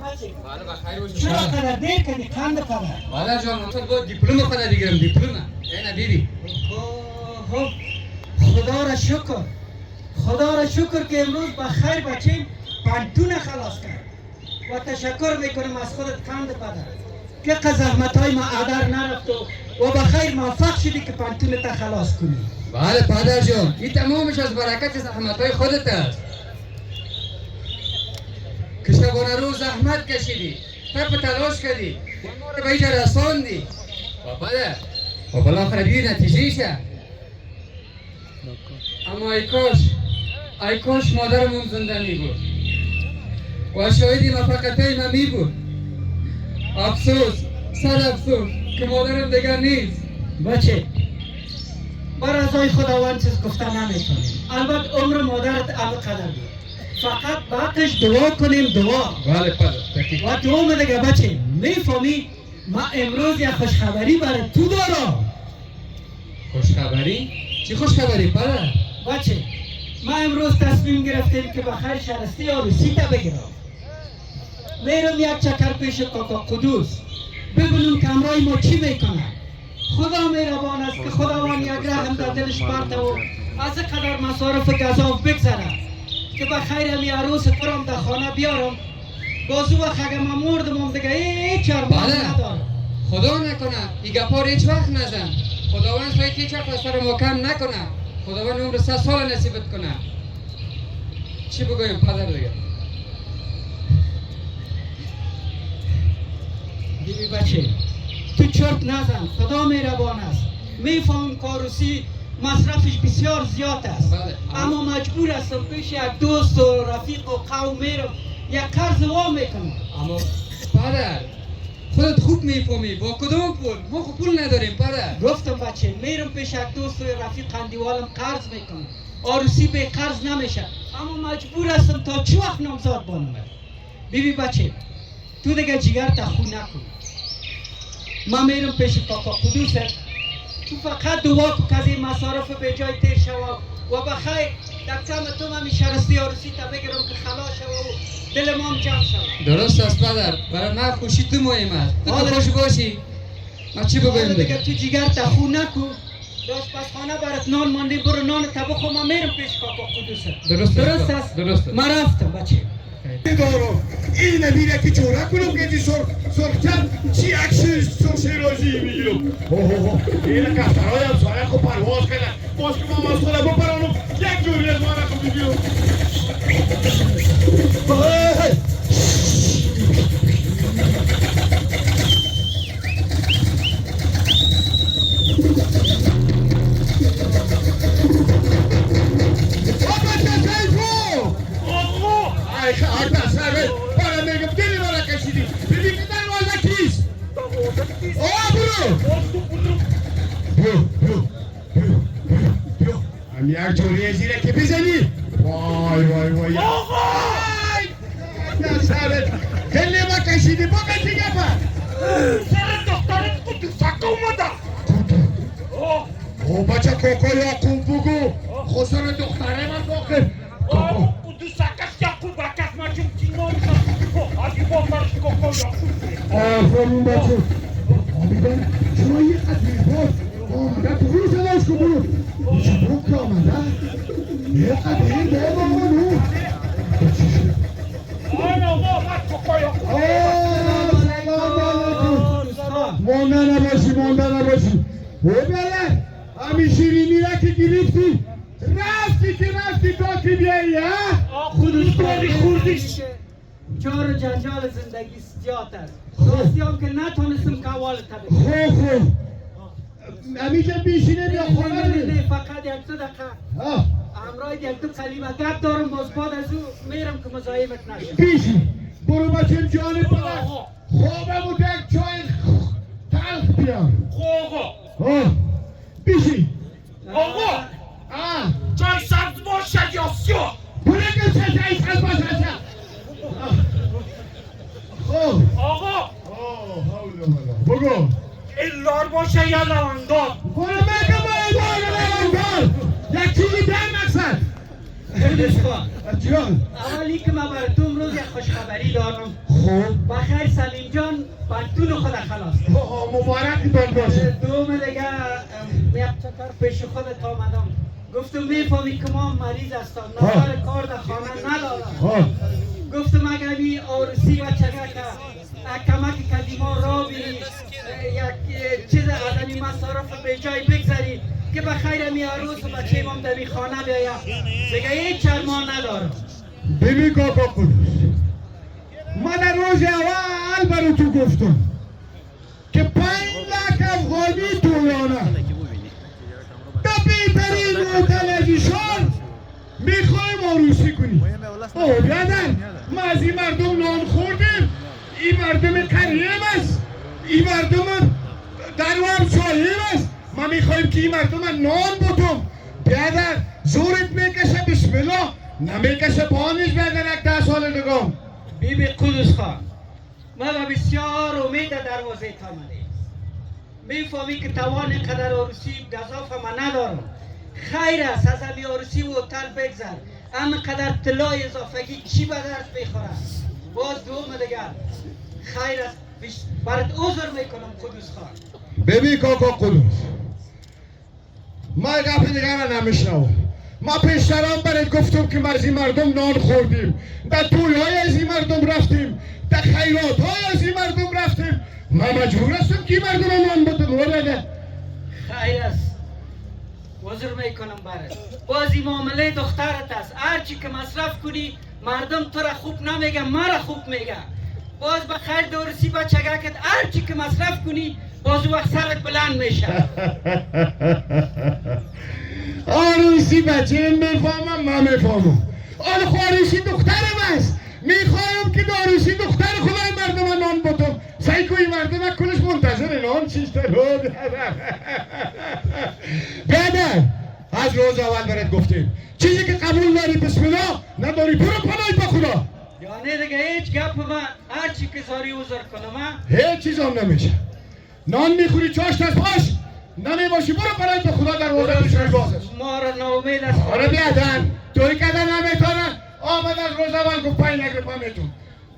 بله بخیر باشی. چرا قدر دیر کنی قند قدر؟ بله جان منطقه باید دیپلم خدا بگیرم دیپلم. اینه بیبی. خب خدا را شکر. خدا را شکر که امروز بخیر بچیم پانتون خلاص کرد. و تشکر میکنم از خودت قند قدر. که زحمت‌های ما عدر نرفت و بخیر موفق شدی که پانتون تا خلاص کنی. بله پدر جان این تمامش از برکت زحمت‌های خودت است. که شبانه روز زحمت کشیدی، تپ تلاش کردی و ما رو به اینجا رساندی. و پدر و بالاخره بیر نتیجه شه. اما ای کاش مادرمون زنده می بود و شاهدی موفقیت‌های ما می بود. افسوس صد افسوس که مادرم دیگر نیست. بچه بر ازای خداوند چیز گفته نمیتونیم. البته عمر مادرت قدر بود. فقط باقیش دعا کنیم دعا. بله پدر. و دعا دیگه بچه میفهمی ما امروز یک خوشخبری برای تو دارم. خوشخبری؟ چی خوشخبری پدر؟ بچه ما امروز تصمیم گرفتیم که بخیر شرستی عروسی تا بگیرم. میرم یک چکر پیش کاکا قدوس ببینم که همراه ما چی میکنه. خدا مهربان است که خداوند یک رحم در دلش پرته و از قدر مصارف گزاف بگذره که بخیر همی عروس ترم در خانه بیارم. بازو وقت اگه من مردم دیگه هیچ ارمان ندارم. خدا نکنه این گپار هیچ وقت نزن. خداوند خواهی که هیچ وقت از سر ما کم نکنه. خداوند عمر 100 سال نصیبت کنه. چی بگویم پدر دیگه؟ دیدی بچه تو چرت نزن. خدا مهربان است. میفهم که عروسی مصرفش بسیار زیاد است. اما مجبور هستم پیش یک دوست و رفیق و قوم میرم یک قرض وام میکنم. اما پدر خودت خوب میفهمی با کدوم پول؟ ما خود پول نداریم پدر. گفتم بچه میرم پیش یک دوست و رفیق قندیوالم قرض میکنم. عروسی به قرض نمیشه اما مجبور هستم تا چه وقت نامزاد بانم. بیبی بچه تو دیگه جگر تا خون نکن. ما میرم پیش کاکا قدوست. تو فقط دعا کن که از این مصارف به جای تیر شوم و بخیر در کم تو من شرستی عروسی تا بگیرم که خلاص شوم و دل ما هم جمع شوم. درست است پدر. برای من خوشی تو مهم است. تو خوش باشی. ما چی بگویم دیگه؟ تو جگر تا خون نکن. داشت پس خانه برات نان مانده برو نان تا بخور. من میرم پیش کاکا قدوست. درست است؟ ما رفتم بچه. دارم این نمیره که چورا کنم که سرخچم چی اکشن شیرازی میگیرم. این کفترهای هم ساره خود پرواز کنه باز که من از خودم بپرانم یک جوری از من خود میگیرم. یک جوری زیره که بزنی وای آقای سرت خیلی ما کشیدی با کسی گفت سر دخترت قدوسک اومده. او بچه کوکو یاقوب بگو خسر دختره من باقی قدوسکش یاقوبک است ما چون چینام آجی با مرش کوکو یاقوب آفرین بچه آمیدن شما یه قدیر بود آمده تو برو سلاش کن برو چطور که آمده یه قدیر بابا منو آنا ما کوکو یاقوب مانده نباشی او بله همین شیرینی را که گرفتی رفتی تا که بیایی ها خودش خوردیش جار جنجال زندگی زیاد است. راستی هم که نتونستم که اول تبه خوب همیشه بیشینه بیا خونه نه فقط یک دو دقیقه همراه یک دو کلمه گپ دارم باز بعد از او میرم که مزاحمت نشم. بیشی برو بچم جان پدر خوابم و یک چای تلخ بیار. خوب بیشی آقا چای سبز باشه یا سیاه؟ بله که چای سبز باشه. خوب آقا بگو این لار باشه یا لوندار؟ برو بگو باید لوندار یک چیزی در مقصد خودش کن جان اولی که من برای تو امروز یک خوشخبری دارم. خوب بخیر سلیم جان پنتون خود خلاص کرد. مبارکتان باشه. دوم دیگه یک چکر پیش خودت آمدم گفتم میفهمی که ما مریض هستم نظر کار در خانه ندارم گفتم اگر می آرسی و چگه که کمک کردی ما را بی یک چیز آدمی مصارف به جای بگذاری که بخیر می عروس و بچه مام در می خانه بیایم دیگه هیچ چرمان ندارم. ببین کاکا قدوس، من در روز اول برای تو گفتم که 5 لک افغانی تویانه به بهترین تلویزیون میخوایم عروسی کنی. بیادر ما از این مردم نان خوردیم، این مردم کریم است، این مردم دروام شاهیم است، ما میخوایم که این مردم نان بودم. بیادر زورت میکشه بسم الله نمیکشه پانیش بیادر یک 10 سال نگام. بیبی قدوس خان ما بسیار امید دروازه تامده میفهمی که توان قدر عروسی گذاف ما ندارم. خیر است از همی عروسی و هتل بگذر اما قدر طلای اضافگی چی به درد میخوره. باز دوم دیگر خیر است برات عذر میکنم قدوس خان. ببین کاکا قدوس، ما گپ دیگر را نمیشنوم. ما پیشترم برات گفتم که ما از این مردم نان خوردیم، در توی‌های از این مردم رفتیم، در خیرات‌های از این مردم رفتیم. ما مجبور هستم که این مردم نان بدم. خیر است عذر میکنم برات. باز این معامله دخترت است، هرچی که مصرف کنی مردم تو را خوب نمیگه مرا خوب میگه. باز به خیر دورسی بچگکت هرچی که مصرف کنی باز وقت سرت بلند میشه. عروسی بچه میفهمم من میفهمم. آن عروسی دخترم است. میخوایم که عروسی دختر خدای مردم نان بودم. سعی کنی مردم کلش منتظر نان چیست رو. بیادر از روز اول برات گفتیم چیزی که قبول داری بسم الله نداری برو پناهی با خدا. یعنی دیگه هیچ گپ من هرچی که زاری عذر کنم هیچ چیز هم نمیشه. نان میخوری چاشت از باش نمیباشی برو برای تو خدا در روزه بشوی بازش. ما را ناامید است. آره بیادن توی کده نمیتونن آمد از روز اول گفت 5 لک روپا میتون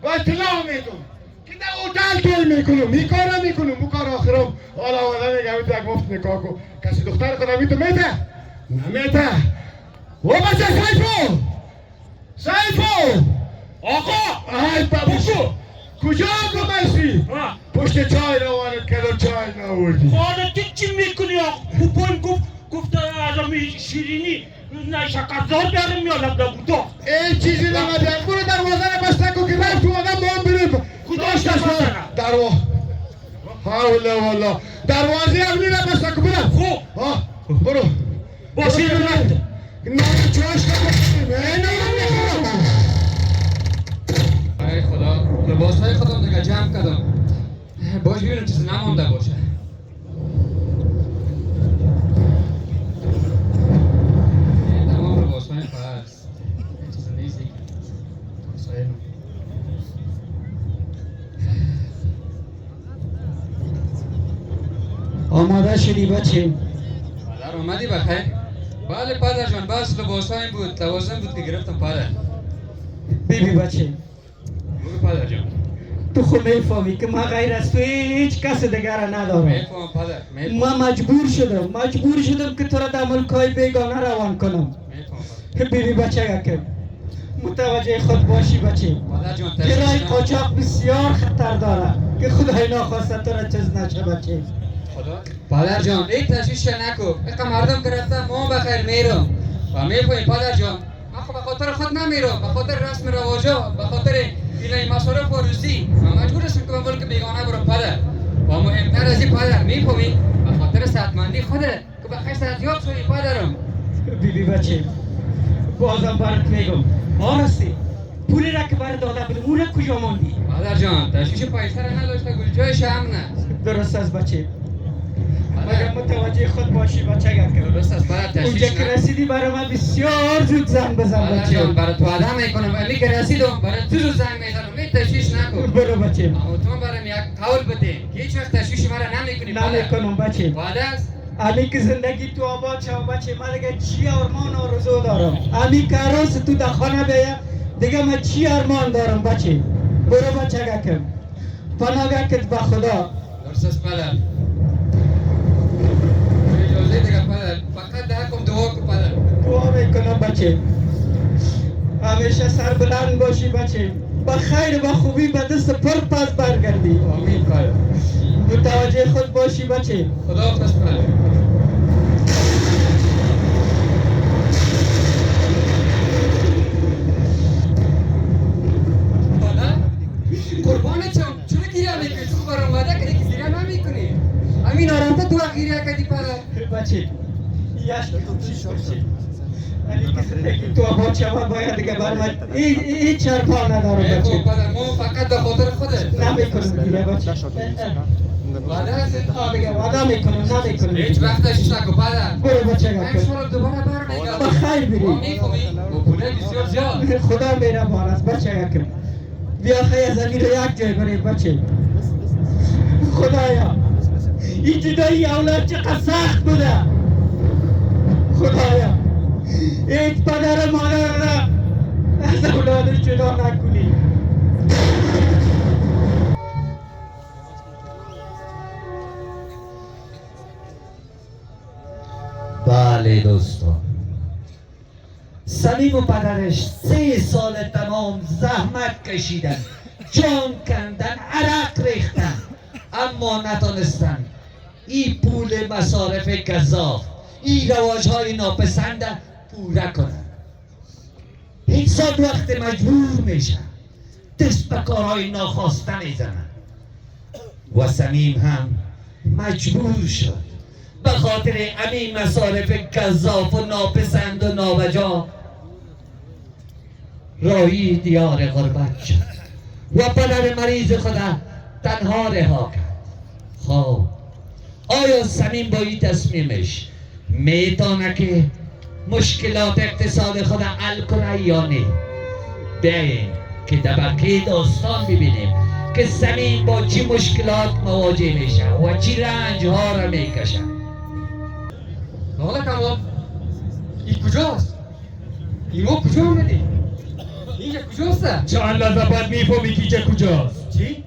با اطلاع میتون که در اوتل توی میکنم این کار را میکنم بو کار آخرم حالا آمده میگم تو یک مفت نکاح کن کسی دختر خدا میتون میته نمیته. و بچه سیفو آقا ای بابوشو کجا گمشتی؟ پشت چای روانت کردم چای ناوردی. خانتی چی میکنی آقا؟ پوپان گفت از امی شیرینی نه شکرزار بیارم میالم در بودا. این چیزی نمدیم برو دروازه رو بسته کن که رفت تو آدم با هم بریم. کداش دروازه را؟ دروازه حول والله دروازه اونی رو بسته کن برم. خوب برو باشی رو رفت نه چاش نکنیم ای خدا لباسهای خودم دیگه جمع کردم باش ببینم چیزی نمانده باشه. تمام لباسهای پس چیزی نیست دیگه. آماده شدی بچه؟ پدر اومدی بخیر؟ بله پدر جان بس لباسهایم بود لوازم بود که گرفتم پدر. بیبی بچه بگو پدر جان. تو خود میفهمی که ما غیر از تو هیچ کس دیگر ندارم. میفهم پدر میفهم. ما مجبور شدم که تو را در ملکای بیگانه روان کنم. میفهم پدر. بیبی بچه که متوجه خود باشی بچه. پدر جان که رای تشویش قاچاق بسیار خطر داره که خدای ناخواسته تو را چیز نشه بچه. خدا پدر جان یک تشویش نکو اقا مردم که رفتن ما بخیر میرم و میفهمی پدر جان من خب به خاطر خود نمیرم به خاطر رسم رواجا به خاطر این مصارف و روزی من مجبور هستم که به ملک بیگانه برم پدر و مهمتر از این پدر میفهمی به خاطر صحتمندی خودت که بخیر صحتیاب شوی پدرم. بیبی بچه بازم برات میگم آرستی پولی را که برات داده بودم اون را کجا ماندی؟ پدر جان تشویش پایستر نداشته گل جایش امنه. درست است بچه مگر متوجه خود باشی بچه که درست است پدر اونجا تشویش که رسیدی برای من بسیار زود زنگ بزن پدر بچه. جان برای تو آدم میکنم ولی که رسیدم برای تو زود زنگ میزنم هیچ تشویش نکن. برو بچه. اما تو برام یک قول بده که هیچ وقت تشویش مرا نمیکنی پدر. نمیکنم بچه. وعده است؟ امی که زندگی تو آباد شو بچه من دیگه چی ارمان آرزو دارم. امی که عروس تو در خانه بیا دیگه من چی ارمان دارم بچه. برو بچه کم پناهگاه کت با خدا. درست است پدر. اجازه دیگه پدر. فقط ده کم دعا کن پدر. دعا میکنم بچه. همیشه سر بلند باشی بچه. با خیر و خوبی به دست پر پس برگردی. آمین پدر. متوجه خود باشی بچه. خدا حافظ پدر. قربانت شم چرا گریه میکنی؟ تو بر اومده که دیگه گریه نمیکنی. همین آرامتا تو گریه کردی پدر. بچه یاش کوشش بچه. ولی که تو بچه ما باید دیگه برمت هیچ چرپا نداره بچه. پدر ما فقط به خاطر خودت. نمیکنم گریه بچه. وعده هستی؟ دیگه وعده نمیکنم. هیچ وقتش نکن پدر. برو بچه من کم. شما رو دوباره برمیگردم. با خیر بری. ما میفهمی؟ با پوله بسیار زیاد. خدا مهربان است بچه کم. بیا خیلی زمین رو یک جای بریم بچه. خدایا این جدایی اولاد چقدر سخت بوده. خدایا هیچ پدر مادر را از اولادش جدا نکنی. بله دوستان، صمیم و پدرش 3 سال تمام زحمت کشیدن، جان کندن، عرق ریختن، اما نتونستن این پول مصارف گزاف، این رواجهای ناپسند پورا کنن. انسان وقت مجبور میشه دست به کارهای ناخواسته میزنن و صمیم هم مجبور شد به خاطر همین مصارف گزاف و ناپسند و نابجا راهی دیار غربت شد و پدر مریض خدا تنها رها کرد. خب آیا صمیم با این تصمیمش میتونه که مشکلات اقتصاد خود حل کنه یا نه؟ بیاییم که در بقیه داستان ببینیم که صمیم با چی مشکلات مواجه میشه و چی رنج ها را میکشه. حالا کمال این کجاست؟ این ما کجا آمدی؟ اینجا کجاست؟ چند لحظه بعد میفهمی که اینجا کجاست. چی؟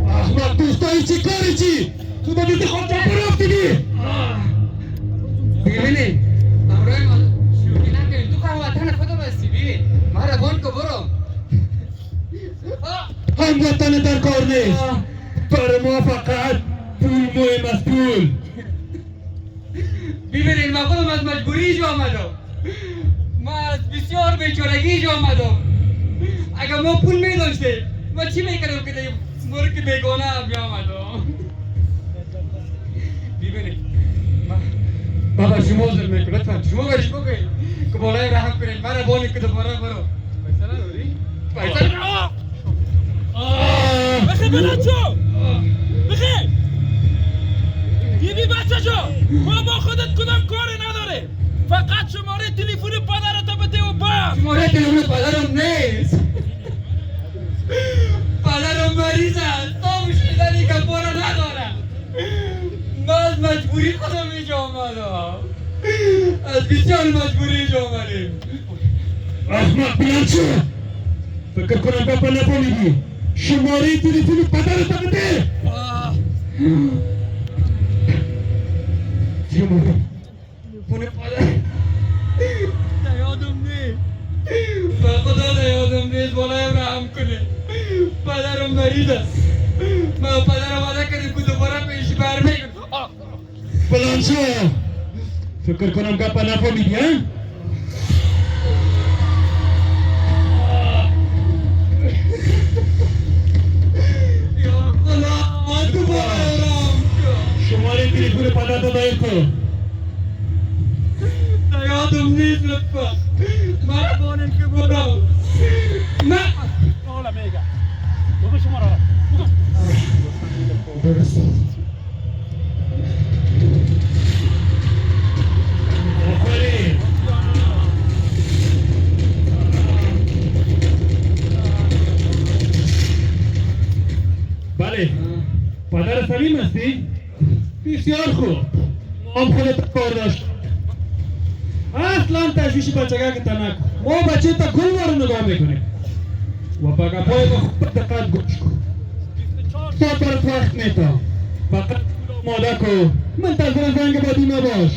احمد دوستایی چی کاری چی؟ تو با دیدی خود جا رفتیدی؟ ببینی امروی ما شوخی نکنیم. تو که وطن خودم هستی. ببین مهربان که برم. هموطن در کار نیست. برای ما فقط پول مهم است. پول. ببینید من خودم از مجبوری اینجا آمدم. ما از بسیار بیچارگی اینجا آمدم. اگر ما پول میداشتیم ما چی میکردم که دیگه مرک بیگانه بیا آمدم. ببینید بابا شما عذر میکنم. لطفا شما برش بکنید که بالای رحم کنید. من بانی که دوباره برو. پیسه نداری؟ پیسه نداری؟ بخیر بلند شو. بخیر دیدی بچه شو، ما با خودت کدام کاری نداره، فقط شماره تلفن پدرت بده و بس. شماره تلفن پدرم نیست. پدرم مریض است. تا مشکلی که پارا نداره. من از مجبوری خودم اینجا آمدم. از بسیار مجبوری اینجا آمدیم. احمد بلند شو. فکر کنم بابا نفهمیدی. شماره تلفن پدرت بده. شماره تلفن پدر یادم نیست. به خدا یادم نیست. بالایم رحم کنه. پدرم مریض است. من پدرم وعده کردیم که دوباره پیش برمیگردم. بلند شو. فکر کنم گپا نفهمیدی ها؟ یا خدا من دوباره رحم کن. شماره تلفن پدرت دایر کن. یادم نیست لطفا. من بانم که برم. من حالا میگم بگو شماره را. درست. آفرین. سلیم هستی؟ بسیار خوب ما هم خودت کار داشت اصلا تشویش بچگه که نکن ما بچه تا گل رو نگاه میکنیم و با گپای ما خوب دقت گوش کن ساعت برات وقت نیتا فقط ماده کو منتظر زنگ بعدی نباش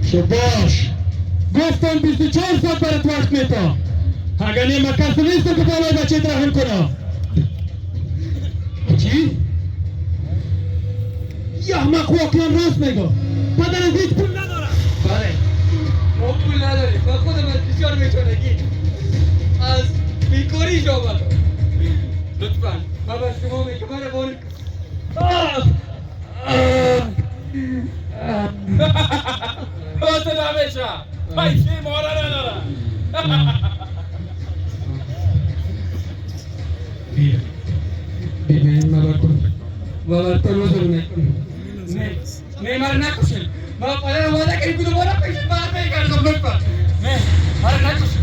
شباش گفتم 24 ساعت برات وقت نیتا اگر نیم کسی نیست که بالای بچه رحم کنم چی؟ یه احمق واقعا راست میگو پدرم هیچ پول ندارم بله ما پول نداریم من خودم از بسیار میتونگی از بیکاری آمدم لطفا من به شما میگم روانی تو نمیشه پیسی مالا ندارم ببین مبر کن روز رو نکن نه مرا نکشید ما پدرم وعده کردیم که دوباره پیش بر میگردم لطفا نه مرا نکشید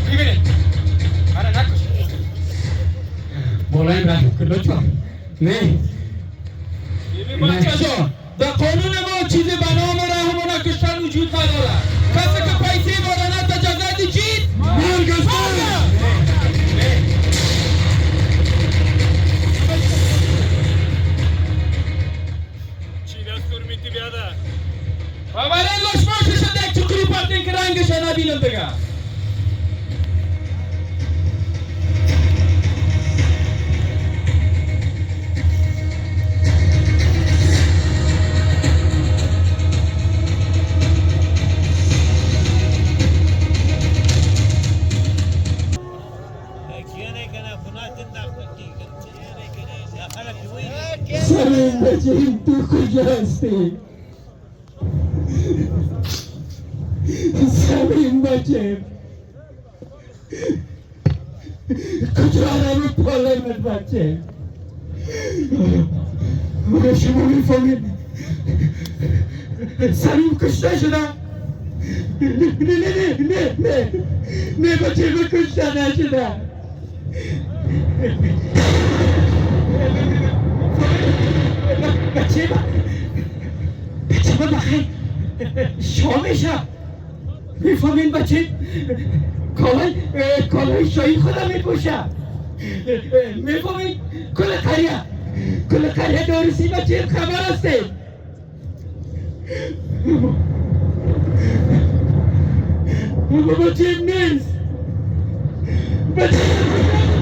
ببینید مرا نکشید بالای رحم کن لطفا نه بیبی بچه جان در قانون ما چیزی به نام رحم و نکشتن وجود نداره کسی که پیسی بردن تجازه دیجید چی دستور میتی بیاده و برای لشماشش دیگه چکری پرتین که رنگش نبینم دیگه سلیم بچه تو کجا هستی؟ سلیم بچه کجا رو پالمت بچه مگه شما میفهمید سلیم کشته شدم نه بچه من کشته نشدم بچه من بخیر شامشم میفهمین بچه کالای شایی خودم میپوشم میفهمین کل قریه دارسی بچه خبر هستیم اما بچه نیست بچه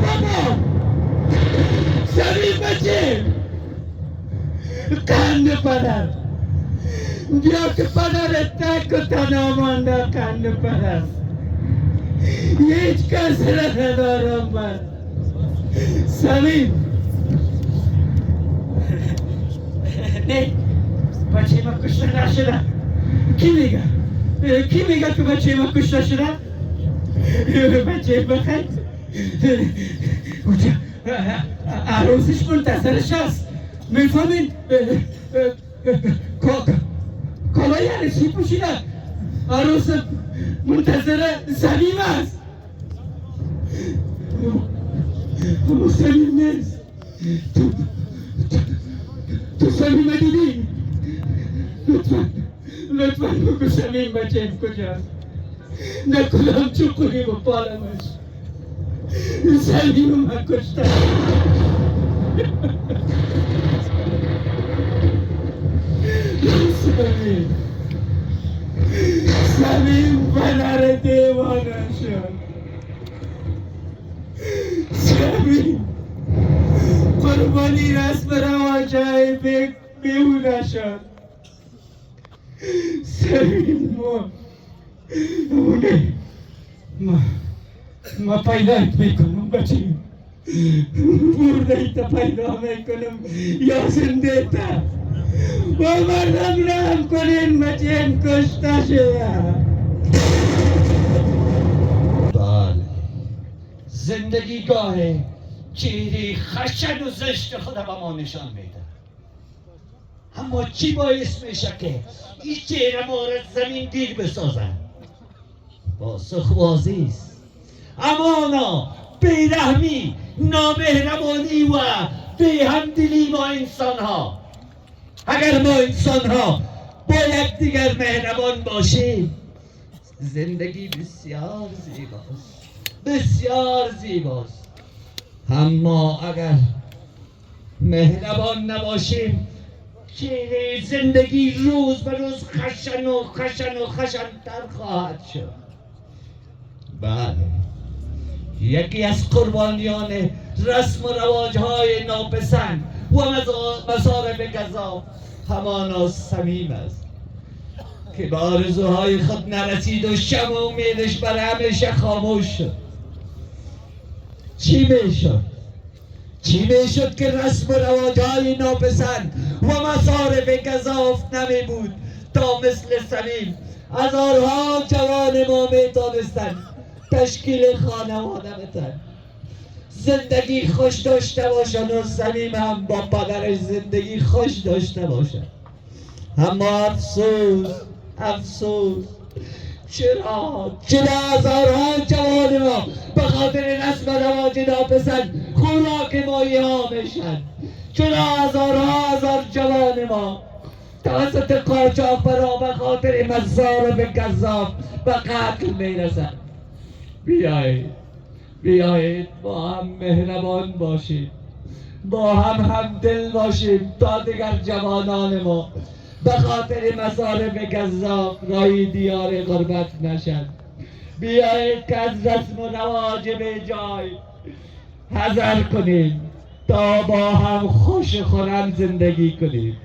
بابا سلیم بچه قند پدر بیا که پدرت تک و تنها مانده قند پدر هیچ کس را ندارم من سلیم نه بچه من کشته نشده کی میگه که بچه من کشته شده بچه بخیر عروسش منتظرش هست میفهمین کالای عروسی پوشیدن عروس منتظر سلیم است اما سلیم نیست تو سلیم دیدی لطفا بگو سلیم بچه کجاست نکنم چوکوری با پالمش سلیم من کشتم سلیم پدر دیوانه شد سلیم قربانی رسم رواجای بیهوده شد سلیم ما پیدایت میکنم بچه مرده ایتا پیدا میکنم یا زنده تا و مردم رحم کنین بچه کشته شده بله زندگی گاه چهره خشن و زشت خدا به ما نشان میده اما چی باعث میشه که این چهره ما را زمین گیر بسازن پاسخ واضح است امانا بیرحمی نامهربانی و بی همدلی ما انسان ها، اگر ما انسان ها با یکدیگر مهربان باشیم، زندگی بسیار زیباست، بسیار زیباست. اما اگر مهربان نباشیم، چهره زندگی روز به روز خشن و خشن و خشن‌تر خواهد شد. بله، یکی از قربانیان رسم و رواج‌های ناپسند و مصارف گزاف همان صمیم است که به آرزوهای خود نرسید و شمع امیدش بر همیشه خاموش شد. چی میشد که رسم و رواج‌های ناپسند و مصارف گزاف نمی بود تا مثل صمیم هزارها جوان ما میتانستند تشکیل خانواده بدن، زندگی خوش داشته باشند و صمیم هم با پدرش زندگی خوش داشته باشند. اما افسوس چرا هزارها جوان ما به خاطر رسم و رواج ناپسند خوراک مایه ها میشن؟ چرا هزار جوان ما توسط قاچاقبرا به خاطر مصارف گزاف به قتل میرسند؟ بیایید با هم مهربان باشیم، با هم همدل باشیم تا دیگر جوانان ما به خاطر مصارف گزاف راهی دیار غربت نشد. بیایید که از رسم و رواج به جای حذر کنیم تا با هم خوش و خرم زندگی کنیم.